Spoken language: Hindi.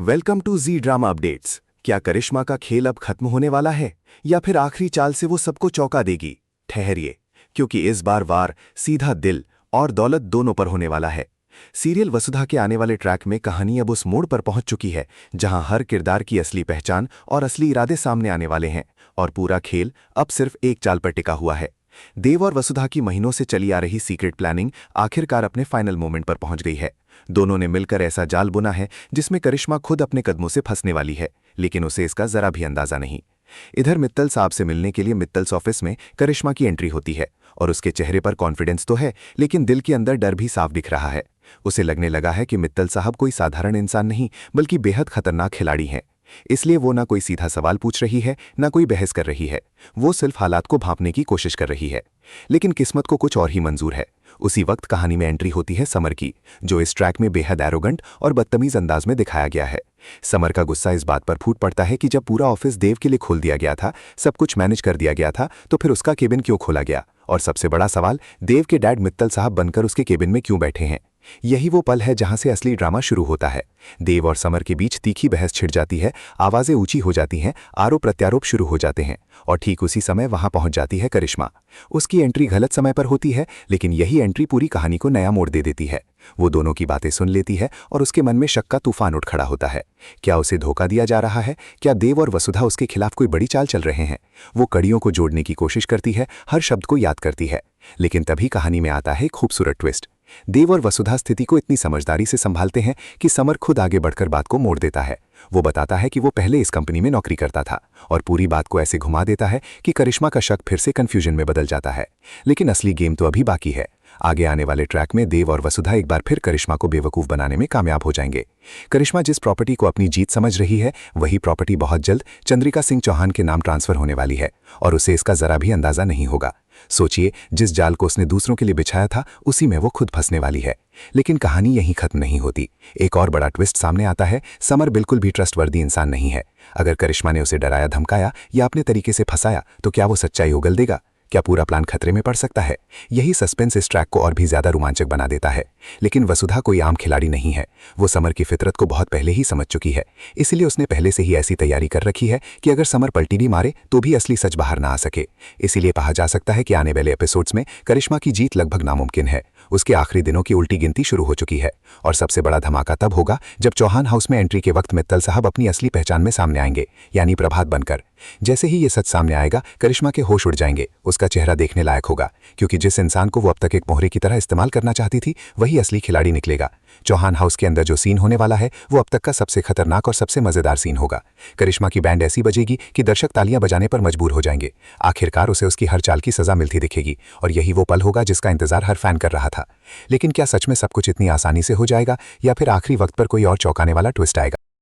Welcome to Zee drama updates. क्या करिश्मा का खेल अब खत्म होने वाला है या फिर आखिरी चाल से वो सबको चौंका देगी? ठहरिए, क्योंकि इस बार वार सीधा दिल और दौलत दोनों पर होने वाला है। सीरियल वसुधा के आने वाले ट्रैक में कहानी अब उस मोड़ पर पहुंच चुकी है जहां हर किरदार की असली पहचान और असली इरादे सामने आने वाले हैं और पूरा खेल अब सिर्फ एक चाल पर टिका हुआ है। देव और वसुधा की महीनों से चली आ रही सीक्रेट प्लानिंग आखिरकार अपने फाइनल मोमेंट पर पहुंच गई है। दोनों ने मिलकर ऐसा जाल बुना है जिसमें करिश्मा खुद अपने कदमों से फंसने वाली है, लेकिन उसे इसका जरा भी अंदाजा नहीं। इधर मित्तल साहब से मिलने के लिए मित्तल्स ऑफिस में करिश्मा की एंट्री होती है और उसके चेहरे पर कॉन्फिडेंस तो है, लेकिन दिल के अंदर डर भी साफ दिख रहा है। उसे लगने लगा है कि मित्तल साहब कोई साधारण इंसान नहीं बल्कि बेहद खतरनाक खिलाड़ी हैं। इसलिए वो ना कोई सीधा सवाल पूछ रही है, ना कोई बहस कर रही है। वो सिर्फ हालात को भांपने की कोशिश कर रही है। लेकिन किस्मत को कुछ और ही मंजूर है। उसी वक्त कहानी में एंट्री होती है समर की, जो इस ट्रैक में बेहद एरोगेंट और बदतमीज अंदाज में दिखाया गया है। समर का गुस्सा इस बात पर फूट पड़ता है कि जब पूरा ऑफिस देव के लिए खोल दिया गया था, सब कुछ मैनेज कर दिया गया था, तो फिर उसका केबिन क्यों खोला गया? और सबसे बड़ा सवाल, देव के डैड मित्तल साहब बनकर उसके केबिन में क्यों बैठे हैं? यही वो पल है जहां से असली ड्रामा शुरू होता है। देव और समर के बीच तीखी बहस छिड़ जाती है, आवाजें ऊंची हो जाती हैं, आरोप प्रत्यारोप शुरू हो जाते हैं और ठीक उसी समय वहां पहुंच जाती है करिश्मा। उसकी एंट्री गलत समय पर होती है, लेकिन यही एंट्री पूरी कहानी को नया मोड़ दे देती है। वो दोनों की बातें सुन लेती है और उसके मन में शक का तूफान उठ खड़ा होता है। क्या उसे धोखा दिया जा रहा है? क्या देव और वसुधा उसके खिलाफ कोई बड़ी चाल चल रहे हैं? वो कड़ियों को जोड़ने की कोशिश करती है, हर शब्द को याद करती है, लेकिन तभी कहानी में आता है एक खूबसूरत ट्विस्ट। देव और वसुधा स्थिति को इतनी समझदारी से संभालते हैं कि समर खुद आगे बढ़कर बात को मोड़ देता है। वो बताता है कि वो पहले इस कंपनी में नौकरी करता था और पूरी बात को ऐसे घुमा देता है कि करिश्मा का शक फिर से कंफ्यूजन में बदल जाता है। लेकिन असली गेम तो अभी बाकी है। आगे आने वाले ट्रैक में देव और वसुधा एक बार फिर करिश्मा को बेवकूफ बनाने में कामयाब हो जाएंगे। करिश्मा जिस प्रॉपर्टी को अपनी जीत समझ रही है, वही प्रॉपर्टी बहुत जल्द चंद्रिका सिंह चौहान के नाम ट्रांसफर होने वाली है और उसे इसका जरा भी अंदाजा नहीं होगा। सोचिए, जिस जाल को उसने दूसरों के लिए बिछाया था, उसी में वो खुद फंसने वाली है। लेकिन कहानी यहीं खत्म नहीं होती। एक और बड़ा ट्विस्ट सामने आता है। समर बिल्कुल भी ट्रस्टवर्दी इंसान नहीं है। अगर करिश्मा ने उसे डराया, धमकाया या अपने तरीके से फंसाया, तो क्या वो सच्चाई उगल देगा? क्या पूरा प्लान खतरे में पड़ सकता है? यही सस्पेंस इस ट्रैक को और भी ज्यादा रोमांचक बना देता है। लेकिन वसुधा कोई आम खिलाड़ी नहीं है। वो समर की फितरत को बहुत पहले ही समझ चुकी है। इसलिए उसने पहले से ही ऐसी तैयारी कर रखी है कि अगर समर पलटी भी मारे तो भी असली सच बाहर ना आ सके। इसीलिए कहा जा सकता है कि आने वाले एपिसोड्स में करिश्मा की जीत लगभग नामुमकिन है। उसके आखिरी दिनों की उल्टी गिनती शुरू हो चुकी है और सबसे बड़ा धमाका तब होगा जब चौहान हाउस में एंट्री के वक्त मित्तल साहब अपनी असली पहचान में सामने आएंगे, यानी प्रभात बनकर। जैसे ही ये सच सामने आएगा, करिश्मा के होश उड़ जाएंगे। उसका चेहरा देखने लायक होगा, क्योंकि जिस इंसान को वो अब तक एक मोहरे की तरह इस्तेमाल करना चाहती थी, वही असली खिलाड़ी निकलेगा। चौहान हाउस के अंदर जो सीन होने वाला है, वो अब तक का सबसे खतरनाक और सबसे मजेदार सीन होगा। करिश्मा की बैंड ऐसी बजेगी कि दर्शक तालियां बजाने पर मजबूर हो जाएंगे। आखिरकार उसे उसकी हर चाल की सजा मिलती दिखेगी और यही वो पल होगा जिसका इंतजार हर फैन कर रहा था। लेकिन क्या सच में सब कुछ इतनी आसानी से हो जाएगा या फिर आखिरी वक्त पर कोई और चौंकाने वाला ट्विस्ट आएगा?